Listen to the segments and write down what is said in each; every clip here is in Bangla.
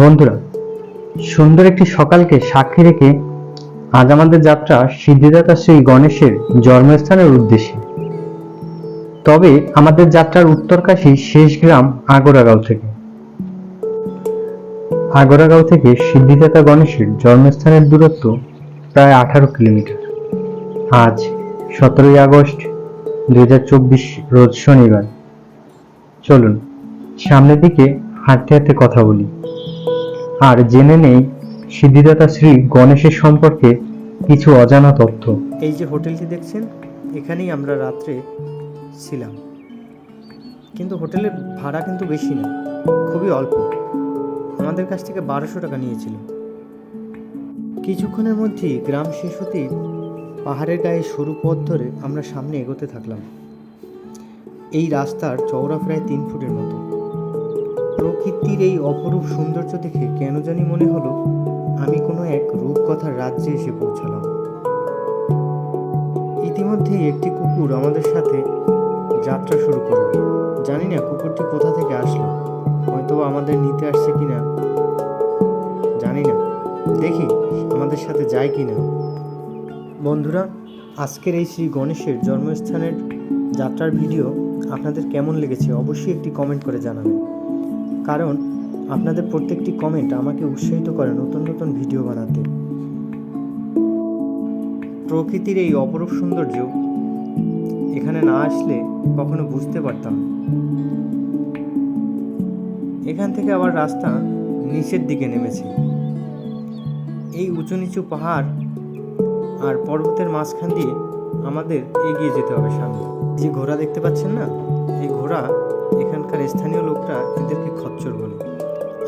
বন্ধুরা, সুন্দর একটি সকালকে সাক্ষী রেখে আজ আমাদের যাত্রা সিদ্ধিদাতা শ্রী গণেশের জন্মস্থানের উদ্দেশ্যে। তবে আমাদের যাত্রার উত্তরকাশী শেষ গ্রাম আগরাগাঁও থেকে সিদ্ধিদাতা গণেশের জন্মস্থানের দূরত্ব প্রায় 18 কিলোমিটার। আজ 17ই আগস্ট 2024 রোজ শনিবার। চলুন সামনের দিকে হাঁটতে হাঁটতে কথা বলি আর জেনে নেই সিদ্ধিদাতা শ্রী গণেশের সম্পর্কে কিছু অজানা তথ্য। এই যে হোটেলটি দেখছেন, এখানেই আমরা রাত্রে ছিলাম। কিন্তু হোটেলের ভাড়া কিন্তু বেশি না, খুবই অল্প। আমাদের কাছ থেকে 1200 টাকা নিয়েছিল। কিছুক্ষণের মধ্যেই গ্রাম শেষ হতেই পাহাড়ের গায়ে সরু পথ ধরে আমরা সামনে এগোতে থাকলাম। এই রাস্তার চওড়া প্রায় 3 ফুটের মতো। প্রকৃতির এই অপরূপ সৌন্দর্য দেখে কেন জানি মনে হলো আমি কোনো এক রূপকথার রাজ্যে এসে পৌঁছালাম। ইতিমধ্যেই একটি কুকুর আমাদের সাথে যাত্রা শুরু করলো। জানি না কুকুরটি কোথা থেকে আসলো, হয়তো আমাদের নিতে আসছে কিনা জানি না। দেখি আমাদের সাথে যায় কিনা। বন্ধুরা, আজকের এই শ্রী গণেশের জন্মস্থানের যাত্রার ভিডিও আপনাদের কেমন লেগেছে অবশ্যই একটি কমেন্ট করে জানাবেন, কারণ আপনাদের প্রত্যেকটি কমেন্ট আমাকে উৎসাহিত করে নতুন নতুন ভিডিও বানাতে। প্রকৃতির এই অপরূপ সৌন্দর্য এখানে না আসলে কখনো বুঝতে পারতাম না। এখান থেকে আবার রাস্তা নিচের দিকে নেমেছে। এই উঁচু নিচু পাহাড় আর পর্বতের মাঝখান দিয়ে আমাদের এগিয়ে যেতে হবে সামনে। যে ঘোড়া দেখতে পাচ্ছেন না, এই ঘোড়া এখানকার স্থানীয় লোকরা এদেরকে খচ্চর বলে।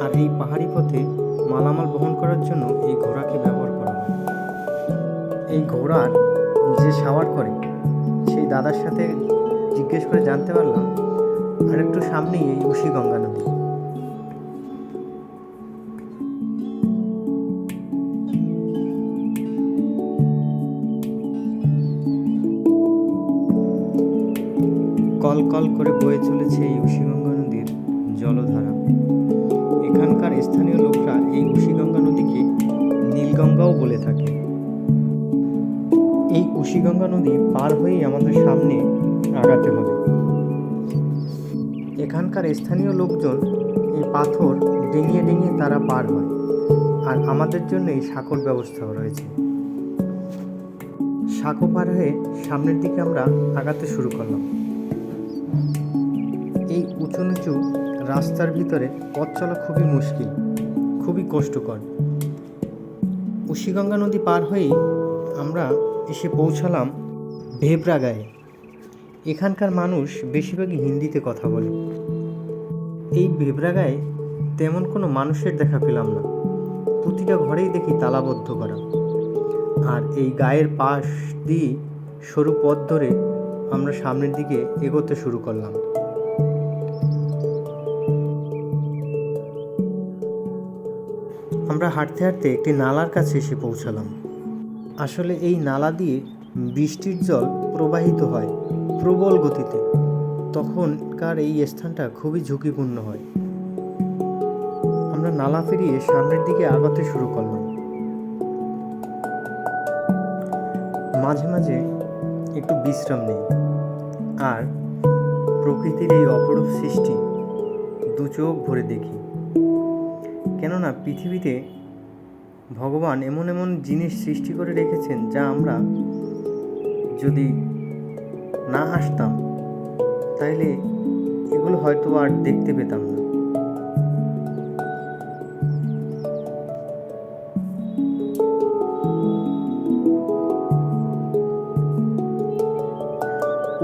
আর এই পাহাড়ি পথে মালামাল বহন করার জন্য এই ঘোড়াকে ব্যবহার করা হয়। এই ঘোড়ার যে সাওয়ার করে সেই দাদার সাথে জিজ্ঞেস করে জানতে পারলাম আর একটু সামনেই এই উশি গঙ্গা নদী। কল কল করে বয়ে চলেছে এই উশিগঙ্গা নদীর জলধারা। এখানকার স্থানীয় লোকরা এই উশিগঙ্গা নদীকে নীলগঙ্গাও বলে থাকে। এই উশিগঙ্গা নদী পার হয়েই আমাদের সামনে আগাতে হবে। এখানকার স্থানীয় লোকজন এই পাথর ডিঙিয়ে ডিঙিয়ে তারা পার হয়, আর আমাদের জন্য এই সাঁকোর ব্যবস্থাও রয়েছে। সাঁকো পার হয়ে সামনের দিকে আমরা আগাতে শুরু করলাম। এই উঁচু নিচু রাস্তার ভিতরে পথ চলা খুবই মুশকিল, খুবই কষ্টকর। উশিগঙ্গা নদী পার হয়েই আমরা এসে পৌঁছালাম ভেবরাগাঁয়ে। এখানকার মানুষ বেশিরভাগই হিন্দিতে কথা বলে। এই ভেবরাগাঁয়ে তেমন কোনো মানুষের দেখা পেলাম না, প্রতিটা ঘরেই দেখি তালাবদ্ধ করা। আর এই গায়ের পাশ দিয়ে সরু পথ ধরে আমরা সামনের দিকে এগোতে শুরু করলাম। আমরা হাঁটতে হাঁটতে একটি নালার কাছে এসে পৌঁছালাম। আসলে এই নালা দিয়ে বৃষ্টির জল প্রবাহিত হয় প্রবল গতিতে, তখনকার এই স্থানটা খুবই ঝুঁকিপূর্ণ হয়। আমরা নালা পেরিয়ে সামনের দিকে আগাতে শুরু করলাম। মাঝে মাঝে একটু বিশ্রাম নেই আর প্রকৃতির এই অপরূপ সৃষ্টি দু চোখ ভরে দেখি। কেননা পৃথিবীতে ভগবান এমন এমন জিনিস সৃষ্টি করে রেখেছেন যা আমরা যদি না আসতাম তাইলে এগুলো হয়তো আর দেখতে পেতাম না।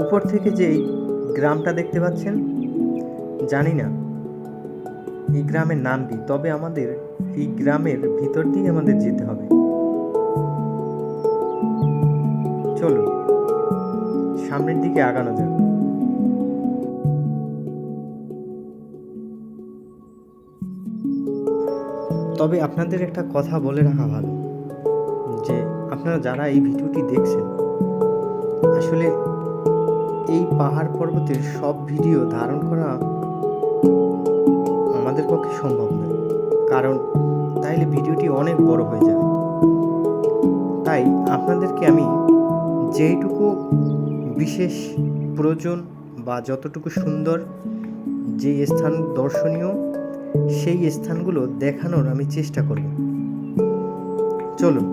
উপর থেকে যে এই গ্রামটা দেখতে পাচ্ছেন, জানি না এই গ্রামের নাম কি, তবে আমাদের এই গ্রামের ভিতর দিয়ে আমাদের যেতে হবে। চলুন সামনের দিকে আগানো যাক। তবে আপনাদের একটা কথা বলে রাখা ভালো, যে আপনারা যারা এই ভিডিওটি দেখছেন, আসলে এই পাহাড় পর্বতের সব ভিডিও ধারণ করা আমাদের পক্ষে সম্ভব নয়, কারণ তাইলে ভিডিওটি অনেক বড় হয়ে যাবে। তাই আপনাদেরকে আমি যেইটুকু বিশেষ প্রয়োজন বা যতটুকু সুন্দর যে স্থান দর্শনীয় সেই স্থানগুলো দেখানোর আমি চেষ্টা করব। চলুন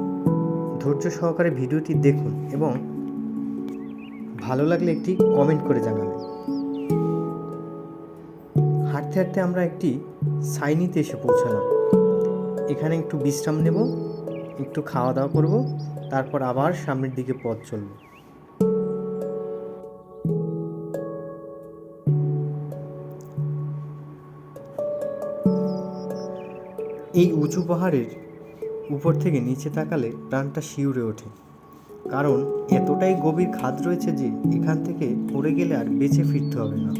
ধৈর্য সহকারে ভিডিওটি দেখুন এবং ভালো লাগলে একটি কমেন্ট করে জানাবেন। হাঁটতে হাঁটতে আমরা একটি সাইনিতে এসে পৌঁছালাম। এখানে একটু বিশ্রাম নেব, একটু খাওয়া দাওয়া করব, তারপর আবার সামনের দিকে পথ চলব। এই উঁচু পাহাড়ের উপর থেকে নিচে তাকালে প্রাণটা শিউরে ওঠে, কারণ এতটাই গভীর খাদ রয়েছে যে এখান থেকে পড়ে গেলে আর বেঁচে ফিরতে হবে না।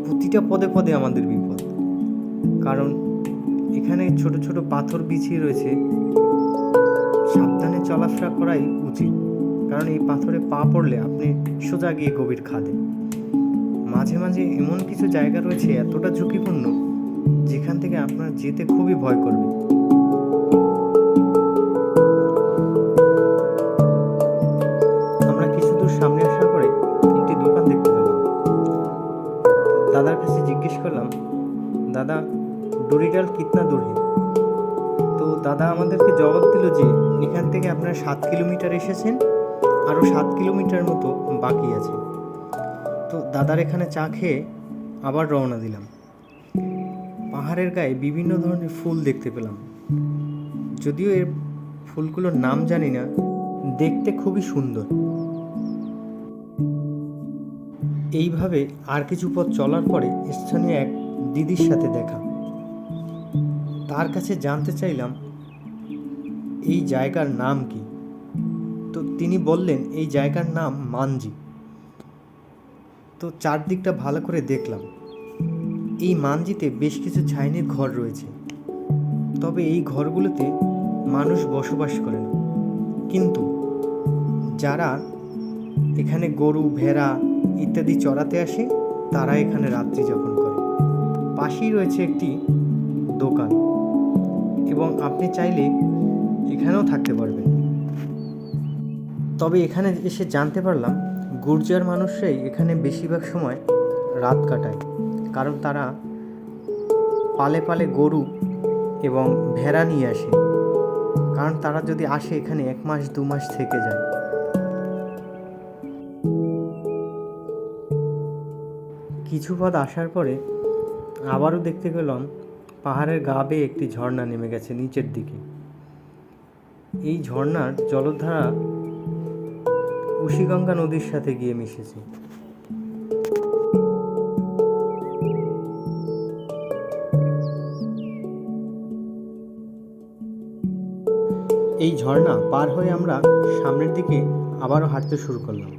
প্রতিটা পদে পদে আমাদের বিপদ, কারণ এখানে ছোট ছোট পাথর বিছিয়ে রয়েছে। সাবধানে চলাফেরা করাই উচিত, কারণ এই পাথরে পা পড়লে আপনি সোজা গিয়ে গভীর খাদে। মাঝে মাঝে এমন কিছু জায়গা রয়েছে এতটা ঝুঁকিপূর্ণ যেখান থেকে আপনার যেতে খুবই ভয় করবে। আমরা কিছু দূর সামনে আসার পরে একটি দোকান দেখতে পেলাম। দাদার কাছে জিজ্ঞেস করলাম, দাদা ডোরিডাল কিতনা দূর হে? তো দাদা আমাদেরকে জবাব দিল যে এখান থেকে আপনারা 7 কিলোমিটার এসেছেন, আরও 7 কিলোমিটার মতো বাকি আছে। তো দাদার এখানে চা খেয়ে আবার রওনা দিলাম। পাহাড়ের গায়ে বিভিন্ন ধরনের ফুল দেখতে পেলাম, যদিও এর ফুলগুলোর নাম জানি না, দেখতে খুবই সুন্দর। এইভাবে আর কিছু পথ চলার পরে স্থানীয় এক দিদির সাথে দেখা। তার কাছে জানতে চাইলাম এই জায়গার নাম কি। তো তিনি বললেন এই জায়গার নাম মানজি। তো চারদিকটা ভালো করে দেখলাম। এই মানজিতে বেশ কিছু ছাইনির ঘর রয়েছে, তবে এই ঘরগুলোতে মানুষ বসবাস করে না, কিন্তু যারা এখানে গরু ভেড়া ইত্যাদি চড়াতে আসে তারা এখানে রাত্রি যাপন করে। পাশেই রয়েছে একটি দোকান এবং আপনি চাইলে এখানেও থাকতে পারবেন। তবে এখানে এসে জানতে পারলাম গুর্জার মানুষরাই এখানে বেশিরভাগ সময় রাত কাটায়, কারণ তারা পালে পালে গরু এবং ভেড়া নিয়ে আসে, কারণ তারা যদি আসে এখানে 1 মাস 2 মাস থেকে যায়। কিছু পথ আসার পরে আবারও দেখতে পেলাম পাহাড়ের গা বেয়ে একটি ঝর্ণা নেমে গেছে নিচের দিকে। এই ঝর্ণার জলধারা উশিগঙ্গা নদীর সাথে গিয়ে মিশেছে। এই ঝর্ণা পার হয়ে আমরা সামনের দিকে আবারও হাঁটতে শুরু করলাম।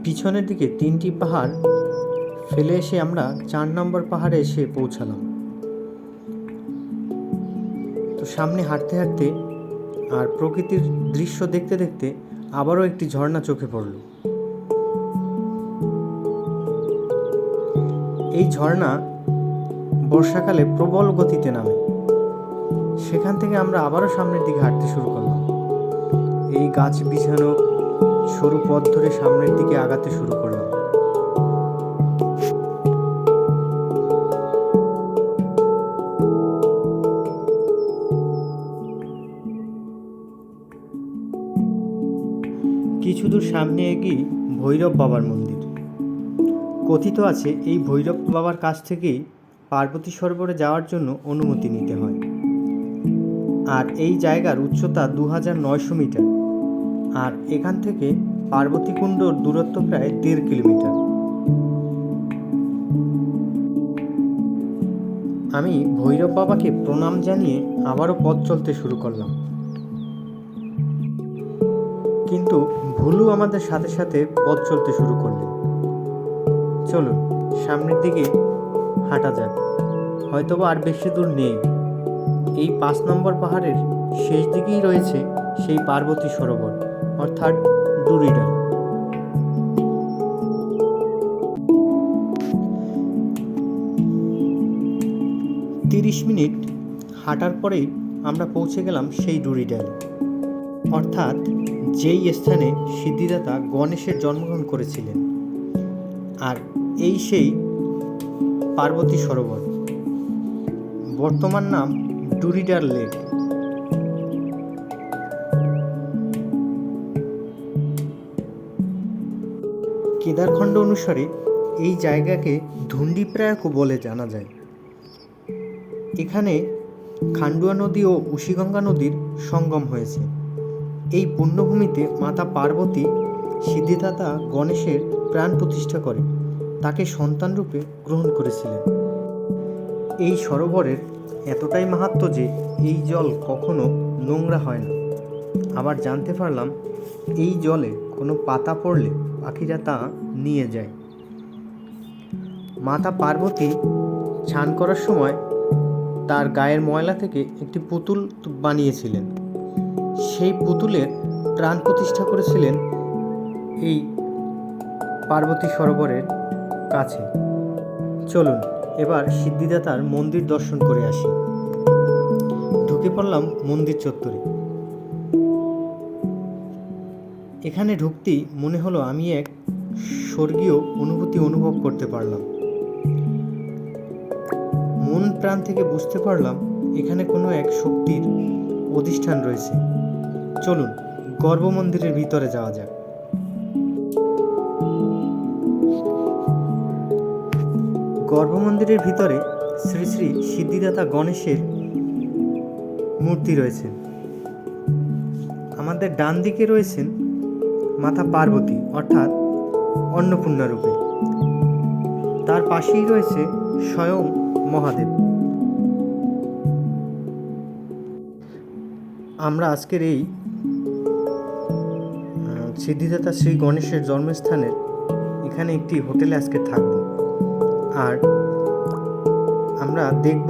পিছনের দিকে 3টি পাহাড় ফেলে এসে আমরা 4 নম্বর পাহাড়ে এসে পৌঁছালাম। তো সামনে হাঁটতে হাঁটতে আর প্রকৃতির দৃশ্য দেখতে দেখতে আবারও একটি ঝর্ণা চোখে পড়ল। এই ঝর্ণা বর্ষাকালে প্রবল গতিতে নামে। সেখান থেকে আমরা আবারও সামনের দিকে হাঁটতে শুরু করলাম। এই গাছ বিছানো সরু পথ ধরে সামনের দিকে আগাতে শুরু করলাম। কিছু দূর সামনে এগিয়ে ভৈরব বাবার মন্দির। কথিত আছে এই ভৈরব বাবার কাছ থেকেই পার্বতী সরোবরে যাওয়ার জন্য অনুমতি নিতে হয়। আর এই জায়গার উচ্চতা 2900 মিটার, আর এখান থেকে পার্বতী কুণ্ডর দূরত্ব প্রায় 1.5 কিলোমিটার। আমি ভৈরব বাবাকে প্রণাম জানিয়ে আবারও পথ চলতে শুরু করলাম, কিন্তু ভুলু আমাদের সাথে সাথে পথ চলতে শুরু করলেন। চলুন সামনের দিকে হাঁটা যাক, হয়তোবা আর বেশি দূর নেই। এই 5 নম্বর পাহাড়ের শেষ দিকেই রয়েছে সেই পার্বতী সরোবর, অর্থাৎ ডুরিডাল। তিরিশ মিনিট হাঁটার পরেই আমরা পৌঁছে গেলাম সেই ডুরিডালে, অর্থাৎ যেই স্থানে সিদ্ধিদাতা গণেশের জন্মগ্রহণ করেছিলেন। আর এই সেই পার্বতী সরোবর, বর্তমান নাম ডুরিডাল লেক। কেদারখণ্ড অনুসারে এই জায়গাকে ধুন্ডিপ্রায়কও বলে জানা যায়। এখানে খান্ডুয়া নদী ও উশিগঙ্গা নদীর সঙ্গম হয়েছে। এই পুণ্যভূমিতে মাতা পার্বতী সিদ্ধিদাতা গণেশের প্রাণ প্রতিষ্ঠা করে তাকে সন্তানরূপে গ্রহণ করেছিলেন। এই সরোবরের এতটাই মাহাত্ম্য যে এই জল কখনো নোংরা হয় না। আবার জানতে পারলাম এই জলে কোনো পাতা পড়লে পাখিরা তা নিয়ে যায়। মাতা পার্বতী স্নান করার সময় তার গায়ের ময়লা থেকে একটি পুতুল বানিয়েছিলেন। সেই পুতুলের প্রাণ প্রতিষ্ঠা করেছিলেন এই পার্বতী সরোবরের কাছে। চলুন এবার সিদ্ধিদাতার মন্দির দর্শন করে আসি। ঢুকে পড়লাম মন্দির চত্বরে। এখানে ঢুকতেই মনে হলো আমি এক স্বর্গীয় অনুভূতি অনুভব করতে পারলাম। মন প্রাণ থেকে বুঝতে পারলাম এখানে কোনো এক শক্তির অধিষ্ঠান রয়েছে। চলুন গর্ভমন্দিরের ভিতরে যাওয়া যাক। গর্ভমন্দিরের ভিতরে শ্রী শ্রী সিদ্ধিদাতা গণেশের মূর্তি রয়েছে। আমাদের ডান দিকে রয়েছেন মাতা পার্বতী অর্থাৎ অন্নপূর্ণা রূপে। তার পাশেই রয়েছে স্বয়ং মহাদেব। আমরা আজকের এই সিদ্ধিদাতা শ্রী গণেশের জন্মস্থানের এখানে একটি হোটেলে আজকে থাকব। আর আমরা দেখব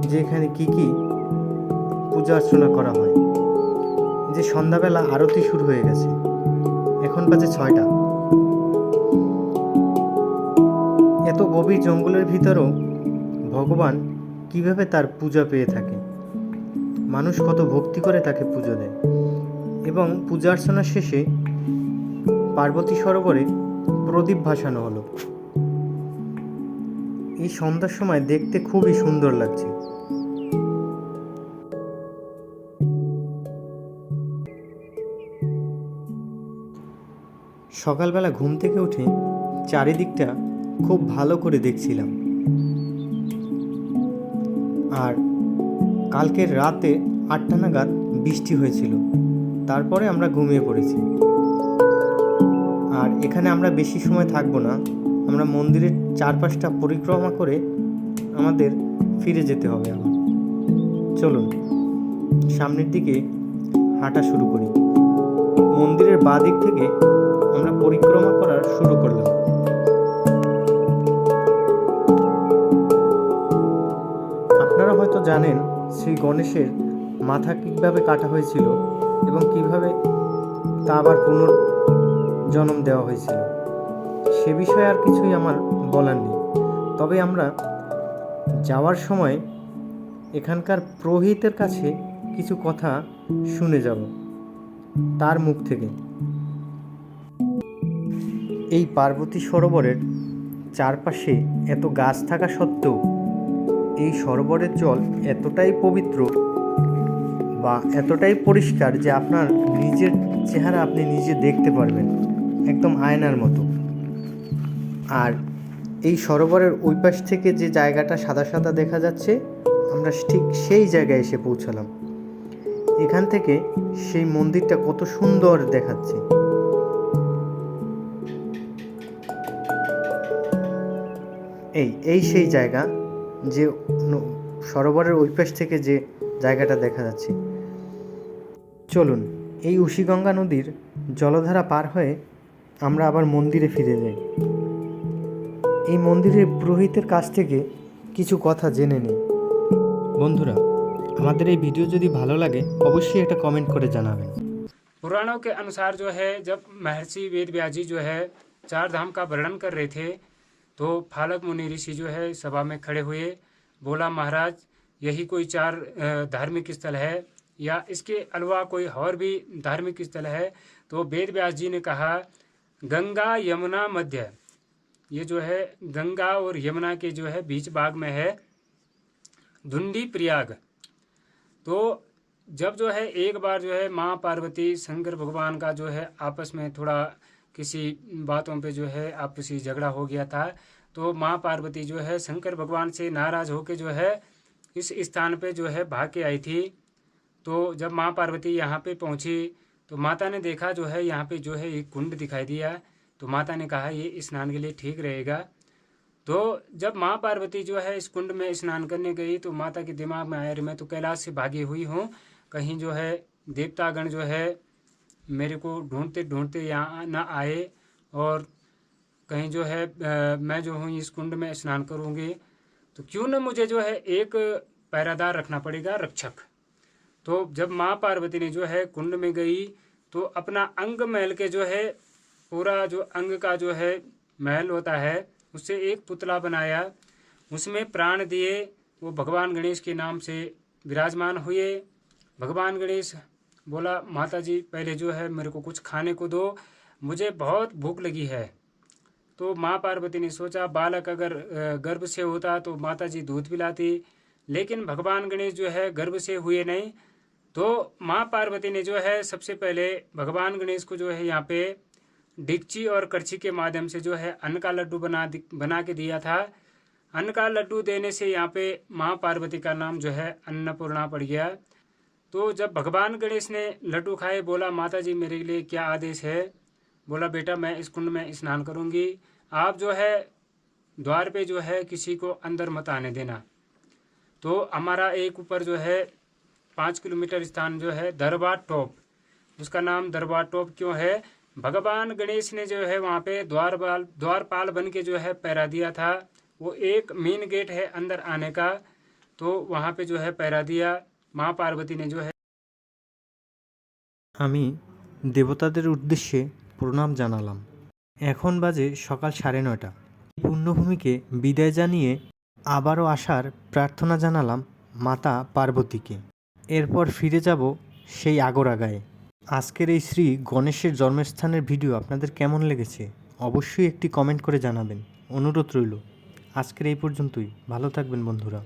যে এখানে কি কি পূজা অর্চনা করা হয়। যে সন্ধ্যাবেলা আরতি শুরু হয়ে গেছে, এখন বাজে 6টা। এত গভীর জঙ্গলের ভিতরেও ভগবান কিভাবে তার পূজা পেয়ে থাকে, মানুষ কত ভক্তি করে তাকে পুজো দেয়। এবং পূজা অর্চনা শেষে পার্বতী সরোবরে প্রদীপ ভাসানো হলো। এই সন্ধ্যার সময় দেখতে খুবই সুন্দর লাগছে। সকালবেলা ঘুম থেকে উঠে চারিদিকটা খুব ভালো করে দেখছিলাম। আর কালকের রাতে 8টা নাগাদ বৃষ্টি হয়েছিল, তারপরে আমরা ঘুমিয়ে পড়েছি। আর এখানে আমরা বেশি সময় থাকবো না, আমরা মন্দিরের চারপাশটা পরিক্রমা করে আমাদের ফিরে যেতে হবে আবার। চলুন সামনের দিকে হাঁটা শুরু করি। মন্দিরের বাঁ দিক থেকে আমরা পরিক্রমা করার শুরু করলাম। আপনারা হয়তো জানেন শ্রী গণেশের মাথা কীভাবে কাটা হয়েছিল এবং কিভাবে তা আবার পুনর্জন্ম দেওয়া হয়েছিল। সে বিষয়ে আর কিছুই আমার বলার নেই। তবে আমরা যাওয়ার সময় এখানকার পুরোহিতের কাছে কিছু কথা শুনে যাব তার মুখ থেকে। এই পার্বতী সরোবরের চারপাশে এত গাছ থাকা সত্ত্বেও এই সরোবরের জল এতটাই পবিত্র বা এতটাই পরিষ্কার যে আপনার নিজের চেহারা আপনি নিজে দেখতে পারবেন, একদম আয়নার মতো। আর এই সরোবরের ওই পাশ থেকে যে জায়গাটা সাদা সাদা দেখা যাচ্ছে, আমরা ঠিক সেই জায়গায় এসে পৌঁছালাম। এখান থেকে সেই মন্দিরটা কত সুন্দর দেখাচ্ছে। এই সেই জায়গা যে সরোবরের ওই পাশ থেকে যে জায়গাটা দেখা যাচ্ছে। চলুন এই উশিগঙ্গা নদীর জলধারা পার হয়ে আমরা আবার মন্দিরে ফিরে যাই। এই মন্দিরের পুরোহিতের কাছ থেকে কিছু কথা জেনে নিই। বন্ধুরা, আমাদের এই ভিডিও যদি ভালো লাগে অবশ্যই একটা কমেন্ট করে জানাবেন। पुराणों के अनुसार जो है जब महर्षि वेद व्यास जी जो है चार धाम का वर्णन कर रहे थे तो फालक मुनि ऋषि जो है सभा में खड़े हुए, बोला महाराज यही कोई चार धार्मिक स्थल है या इसके अलावा कोई और भी धार्मिक स्थल है? तो वेद व्यास जी ने कहा गंगा यमुना मध्य, ये जो है गंगा और यमुना के जो है बीच भाग में है धुंडी प्रयाग। तो जब जो है एक बार जो है माँ पार्वती शंकर भगवान का जो है आपस में थोड़ा किसी बातों पे जो है आपसी झगड़ा हो गया था, तो माँ पार्वती जो है शंकर भगवान से नाराज होकर जो है इस स्थान पे जो है भाग के आई थी। तो जब माँ पार्वती यहाँ पे पहुँची तो माता ने देखा जो है यहाँ पे जो है एक कुंड दिखाई दिया, तो माता ने कहा ये स्नान के लिए ठीक रहेगा। तो जब माँ पार्वती जो है इस कुंड में स्नान करने गई तो माता के दिमाग में आया मैं तो कैलाश से भागी हुई हूँ, कहीं जो है देवतागण जो है मेरे को ढूंढते ढूंढते यहाँ ना आए और कहीं जो है मैं जो हूँ इस कुंड में स्नान करूँगी तो क्यों न मुझे जो है एक पहरादार रखना पड़ेगा, रक्षक। तो जब माँ पार्वती ने जो है कुंड में गई तो अपना अंग महल के जो है पूरा जो अंग का जो है महल होता है उससे एक पुतला बनाया, उसमें प्राण दिए, वो भगवान गणेश के नाम से विराजमान हुए। भगवान गणेश बोला माता जी पहले जो है मेरे को कुछ खाने को दो, मुझे बहुत भूख लगी है। तो माँ पार्वती ने सोचा बालक अगर गर्भ से होता तो माता जी दूध पिलाती, लेकिन भगवान गणेश जो है गर्भ से हुए नहीं। तो माँ पार्वती ने जो है सबसे पहले भगवान गणेश को जो है यहाँ पे डिक्ची और करछी के माध्यम से जो है अन्न का लड्डू बना के दिया था। अन्न का लड्डू देने से यहाँ पे माँ पार्वती का नाम जो है अन्नपूर्णा पड़ गया। तो जब भगवान गणेश ने लड्डू खाए बोला माता जी मेरे लिए क्या आदेश है? बोला बेटा मैं इस कुंड में स्नान करूँगी, आप जो है द्वार पे जो है किसी को अंदर मत आने देना। तो हमारा एक ऊपर जो है 5 किलोमीटर स्थान जो है दरबार टॉप, उसका नाम दरबार टॉप क्यों है? भगवान गणेश ने जो है वहाँ पे द्वारपाल बन के जो है पहरा दिया था। वो एक मेन गेट है अंदर आने का, तो वहाँ पे जो है पहरा दिया। माँ पार्वती ने जो है আমি দেবতাদের উদ্দেশ্যে প্রণাম জানালাম। এখন বাজে সকাল 9:30। পুণ্যভূমিকে বিদায় জানিয়ে আবারও আসার প্রার্থনা জানালাম মাতা পার্বতীকে। এরপর ফিরে যাব সেই আগরাগাঁয়ে। আজকের এই শ্রী গণেশের জন্মস্থানের ভিডিও আপনাদের কেমন লেগেছে অবশ্যই একটি কমেন্ট করে জানাবেন, অনুরোধ রইল। আজকের এই পর্যন্তই, ভালো থাকবেন বন্ধুরা।